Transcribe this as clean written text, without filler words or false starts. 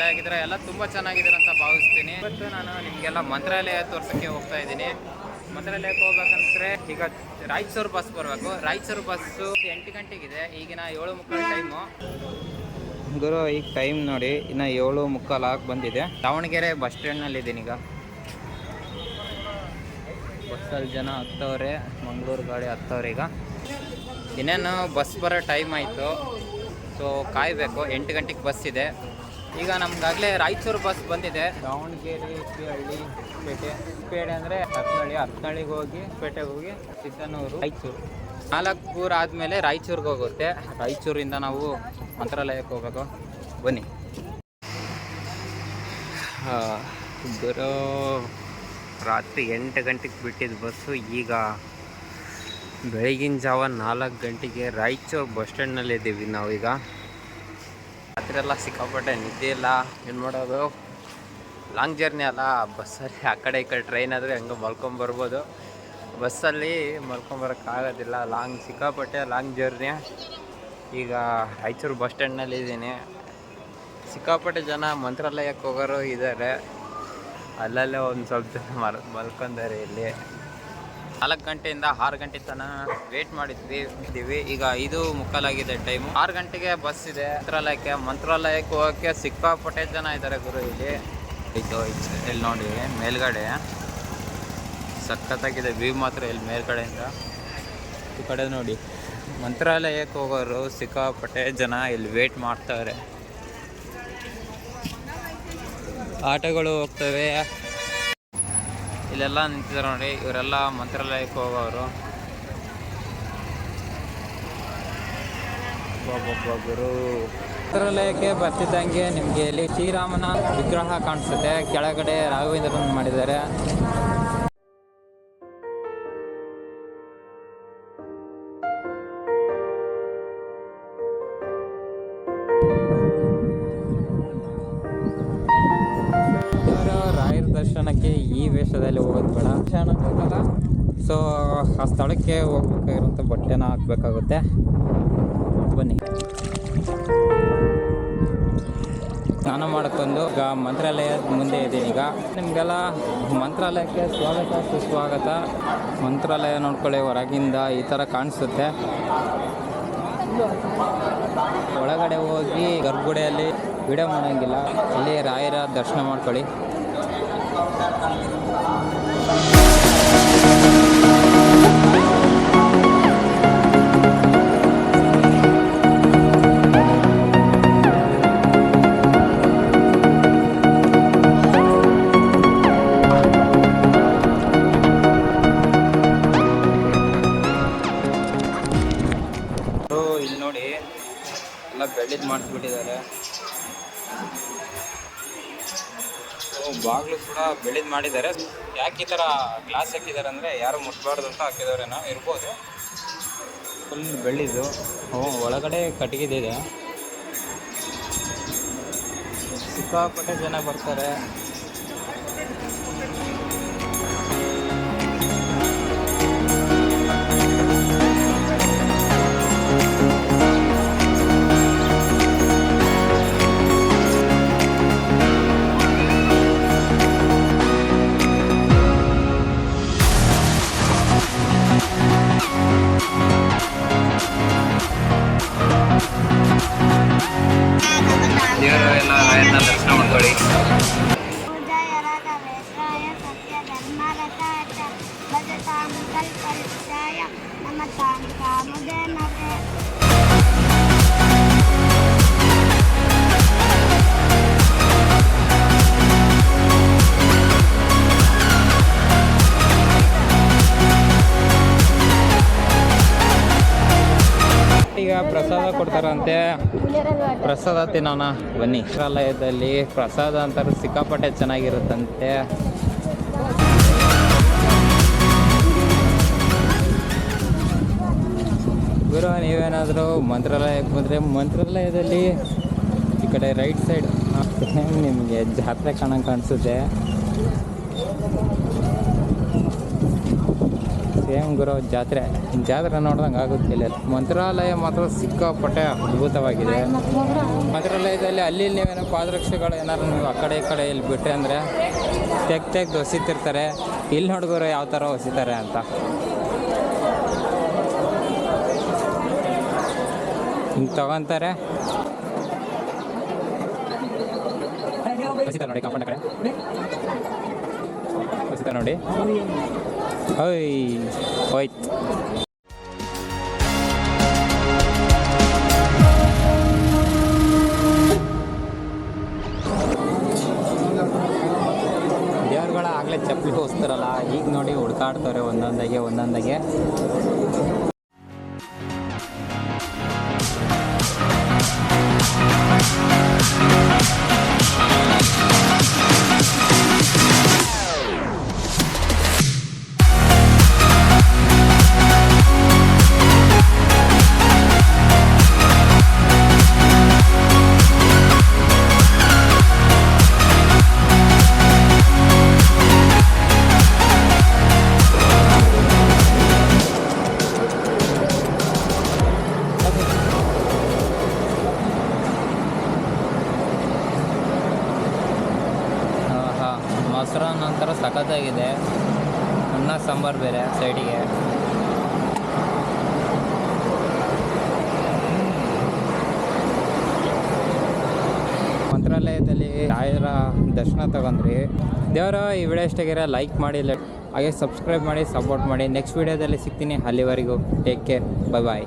ಹೇಗಿದ್ರೆ ಎಲ್ಲ ತುಂಬ ಚೆನ್ನಾಗಿದ್ದೀರ ಅಂತ ಭಾವಿಸ್ತೀನಿ. ಇವತ್ತು ನಾನು ನಿಮಗೆಲ್ಲ ಮಂತ್ರಾಲಯ ತೋರ್ಸೋಕ್ಕೆ ಹೋಗ್ತಾ ಇದ್ದೀನಿ. ಮಂತ್ರಾಲಯಕ್ಕೆ ಹೋಗ್ಬೇಕಂದ್ರೆ ಈಗ ರಾಯಚೂರು ಬಸ್ ಬರಬೇಕು. ರಾಯಚೂರು ಬಸ್ಸು 8 ಗಂಟೆಗಿದೆ. ಈಗಿನ 7:30 ಟೈಮು. ಗುರು ಈಗ ಟೈಮ್ ನೋಡಿ, ಇನ್ನು 7:45 ಬಂದಿದೆ. ದಾವಣಗೆರೆ ಬಸ್ ಸ್ಟ್ಯಾಂಡ್ನಲ್ಲಿ ಇದ್ದೀನಿ ಈಗ. ಬಸ್ಸಲ್ಲಿ ಜನ ಹತ್ತವ್ರೆ, ಮಂಗಳೂರು ಗಾಡಿ ಹತ್ತವ್ರೆ. ಈಗ ಇನ್ನೇನು ಬಸ್ ಬರೋ ಟೈಮ್ ಆಯಿತು, ಸೊ ಕಾಯಬೇಕು. 8 ಗಂಟೆಗೆ ಬಸ್ ಇದೆ. ಈಗ ನಮ್ಗಾಗಲೇ ರಾಯಚೂರು ಬಸ್ ಬಂದಿದೆ. ದಾವಣಗೆರೆ, ಹಳ್ಳಿ, ಪೇಟೆ ಅಂದರೆ ಹತ್ತನಳ್ಳಿಗೆ ಹೋಗಿ ಪೇಟೆಗೆ ಹೋಗಿ ಸಿದ್ದನೂರು, ರಾಯಚೂರು 4 ಊರು ಆದಮೇಲೆ ರಾಯಚೂರಿಗೆ ಹೋಗುತ್ತೆ. ರಾಯಚೂರಿಂದ ನಾವು ಮಂತ್ರಾಲಯಕ್ಕೆ ಹೋಗ್ಬೇಕು. ಬನ್ನಿ. ಗುರು ರಾತ್ರಿ 8 ಗಂಟೆಗೆ ಬಿಟ್ಟಿದ್ದು ಬಸ್ಸು. ಈಗ ಬೆಳಗಿನ ಜಾವ 4 ಗಂಟೆಗೆ ರಾಯಚೂರು ಬಸ್ ಸ್ಟ್ಯಾಂಡ್ನಲ್ಲಿ ಇದ್ದೀವಿ ನಾವೀಗ. ರಾತ್ರಿ ಎಲ್ಲ ಸಿಕ್ಕಾಪಟ್ಟೆ ನಿದ್ದೆ ಇಲ್ಲ. ಏನು ಮಾಡೋದು, ಲಾಂಗ್ ಜರ್ನಿ ಅಲ್ಲ. ಬಸ್ಸಲ್ಲಿ ಆ ಕಡೆ ಈ ಕಡೆ ಟ್ರೈನ್ ಆದರೆ ಹಂಗೆ ಮಲ್ಕೊಂಬರ್ಬೋದು. ಬಸ್ಸಲ್ಲಿ ಮಲ್ಕೊಂಬರೋಕ್ಕಾಗೋದಿಲ್ಲ. ಸಿಕ್ಕಾಪಟ್ಟೆ ಲಾಂಗ್ ಜರ್ನಿ. ಈಗ ರಾಯಚೂರು ಬಸ್ ಸ್ಟ್ಯಾಂಡ್ನಲ್ಲಿ ಇದ್ದೀನಿ. ಸಿಕ್ಕಾಪಟ್ಟೆ ಜನ ಮಂತ್ರಾಲಯಕ್ಕೆ ಹೋಗೋರು ಇದ್ದಾರೆ. ಅಲ್ಲಲ್ಲೇ ಒಂದು ಸ್ವಲ್ಪ ಜನ ಮಲ್ಕೊಂಡಾರೆ. ಇಲ್ಲಿ 4 ಗಂಟೆಯಿಂದ 6 ಗಂಟೆ ತನಕ ವೇಟ್ ಮಾಡಿದ್ವಿ. ಈಗ 5:45 ಟೈಮು. 6 ಗಂಟೆಗೆ ಬಸ್ ಇದೆ ಮಂತ್ರಾಲಯಕ್ಕೆ ಹೋಗೋಕ್ಕೆ. ಸಿಕ್ಕಾಪಟ್ಟೆ ಜನ ಇದ್ದಾರೆ ಗುರು ಇಲ್ಲಿ. ಇಲ್ಲಿ ನೋಡಿ ಮೇಲ್ಗಡೆ ಸಖತ್ತಾಗಿದೆ ವ್ಯೂ ಮಾತ್ರ. ಇಲ್ಲಿ ಮೇಲ್ಗಡೆಯಿಂದ ಈ ಕಡೆ ನೋಡಿ ಮಂತ್ರಾಲಯಕ್ಕೆ ಹೋಗೋರು ಸಿಕ್ಕಾಪಟ್ಟೆ ಜನ ಇಲ್ಲಿ ವೇಟ್ ಮಾಡ್ತಾರೆ. ಆಟೋಗಳು ಹೋಗ್ತವೆ. ಇಲ್ಲೆಲ್ಲ ನಿಂತಿದ್ದಾರೆ ನೋಡಿ, ಇವರೆಲ್ಲ ಮಂತ್ರಾಲಯಕ್ಕೆ ಹೋಗೋರು. ಗುರು ಮಂತ್ರಾಲಯಕ್ಕೆ ಬರ್ತಿದ್ದಂಗೆ ನಿಮಗೆ ಇಲ್ಲಿ ಶ್ರೀರಾಮನ ವಿಗ್ರಹ ಕಾಣಿಸುತ್ತೆ. ಕೆಳಗಡೆ ರಾಘವೇಂದ್ರನ ಮಾಡಿದ್ದಾರೆ. ರಾಯರ ದರ್ಶನಕ್ಕೆ ಈ ವೇಷದಲ್ಲಿ ಹೋಗೋದು ಬೇಡ. ಹೋಗಲ್ಲ. ಸೊ ಆ ಸ್ಥಳಕ್ಕೆ ಹೋಗ್ಬೇಕಾಗಿರುವಂಥ ಬಟ್ಟೆನ ಹಾಕಬೇಕಾಗುತ್ತೆ. ಬನ್ನಿ. ಸ್ನಾನ ಮಾಡ್ಕೊಂಡು ಈಗ ಮಂತ್ರಾಲಯದ ಮುಂದೆ ಇದ್ದೀನಿ. ಈಗ ನಿಮಗೆಲ್ಲ ಮಂತ್ರಾಲಯಕ್ಕೆ ಸ್ವಾಗತ ಸುಸ್ವಾಗತ. ಮಂತ್ರಾಲಯ ನೋಡ್ಕೊಳ್ಳಿ, ಹೊರಗಿಂದ ಈ ಥರ ಕಾಣಿಸುತ್ತೆ. ಒಳಗಡೆ ಹೋಗಿ ಗರ್ಭಗುಡಿಯಲ್ಲಿ ವಿಡಿಯೋ ಮಾಡೋಂಗಿಲ್ಲ. ಇಲ್ಲಿ ರಾಯರ ದರ್ಶನ ಮಾಡ್ಕೊಳ್ಳಿ. ಇಲ್ಲಿ ನೋಡಿ ಎಲ್ಲ ಬೆಳ್ಳಿದ್ ಮಾಡಿಸ್ಬಿಟ್ಟಿದ್ದಾರೆ. ಬಾಗಿಲು ಕೂಡ ಬೆಳೆದು ಮಾಡಿದ್ದಾರೆ. ಯಾಕೆ ಈ ಥರ ಗ್ಲಾಸ್ ಹಾಕಿದ್ದಾರೆ ಅಂದರೆ ಯಾರು ಮುಟ್ಬಾರ್ದು ಅಂತ ಹಾಕಿದವ್ರೇನೋ ಇರ್ಬೋದು. ಫುಲ್ ಬೆಳ್ಳಿದು. ಒಳಗಡೆ ಕಟ್ಟಿಗೆದಿದೆ. ಸಿಕ್ಕಾಪಟ್ಟೆ ಜನ ಬರ್ತಾರೆ. ದರ್ಶನ ಮಾಡ್ಕೊಳ್ಳಿ. ಈಗ ಪ್ರಸಾದ ಕೊಡ್ತಾರಂತೆ. ಪ್ರಸಾದ ತಿನ್ನೋಣ ಬನ್ನಿ. ಮಂತ್ರಾಲಯದಲ್ಲಿ ಪ್ರಸಾದ ಅಂತಾರೆ ಸಿಕ್ಕಾಪಟ್ಟೆ ಚೆನ್ನಾಗಿರುತ್ತಂತೆ. ಗುರು ನೀವೇನಾದರೂ ಮಂತ್ರಾಲಯಕ್ಕೆ ಬಂದರೆ ಮಂತ್ರಾಲಯದಲ್ಲಿ ಈ ಕಡೆ ರೈಟ್ ಸೈಡ್ ನಿಮಗೆ ಜಾತ್ರೆ ಕಾಣಂಗೆ ಕಾಣಿಸುತ್ತೆ. ಸೇಮ್ ಗುರು ಜಾತ್ರೆ ನೋಡ್ದಂಗೆ ಆಗುತ್ತೆ ಇಲ್ಲಿ. ಮಂತ್ರಾಲಯ ಮಾತ್ರ ಸಿಕ್ಕಾಪಟ್ಟೆ ಅದ್ಭುತವಾಗಿದೆ. ಮಂತ್ರಾಲಯದಲ್ಲಿ ಅಲ್ಲಿ ನೀವೇನೋ ಪಾದರಕ್ಷೆಗಳು ಏನಾದ್ರು ನೀವು ಆ ಕಡೆ ಈ ಕಡೆ ಇಲ್ಲಿ ಬಿಟ್ಟರೆ ಅಂದರೆ ತೆಗ್ದು ಹೊಸಿತಿರ್ತಾರೆ. ಇಲ್ಲಿ ನೋಡ್ಗೋರು ಯಾವ ಥರ ಹೊಸಿತಾರೆ ಅಂತ ಹಿಂಗೆ ತಗೊತಾರೆ. ನೋಡಿ ಕಾಂಪೌಂಡ್ ಕಡೆ ನೋಡಿ ಹೋಯ್ತು. ದೇವ್ರುಗಳ ಆಗಲೇ ಚಪ್ಪಲಿ ಹೋಸ್ತಾರಲ್ಲ, ಈಗ ನೋಡಿ ಹುಡ್ಕಾಡ್ತವ್ರೆ ಒಂದೊಂದಾಗೆ. ಮೊಸರನ್ನ ಒಂಥರ ಸಖತ್ತಾಗಿದೆ. ಅನ್ನ ಸಾಂಬಾರು ಬೇರೆ ಸೈಡಿಗೆ. ಮಂತ್ರಾಲಯದಲ್ಲಿ ರಾಯರ ದರ್ಶನ ತಗೊಂಡ್ರಿ. ದೇವರ ಈ ವಿಡಿಯೋ ಇಷ್ಟಾಗಿರೋ ಲೈಕ್ ಮಾಡಿ, ಹಾಗೆ ಸಬ್ಸ್ಕ್ರೈಬ್ ಮಾಡಿ, ಸಪೋರ್ಟ್ ಮಾಡಿ. ನೆಕ್ಸ್ಟ್ ವಿಡಿಯೋದಲ್ಲಿ ಸಿಗ್ತೀನಿ. ಅಲ್ಲಿವರೆಗೂ ಟೇಕ್ ಕೇರ್, ಬಾಯ್.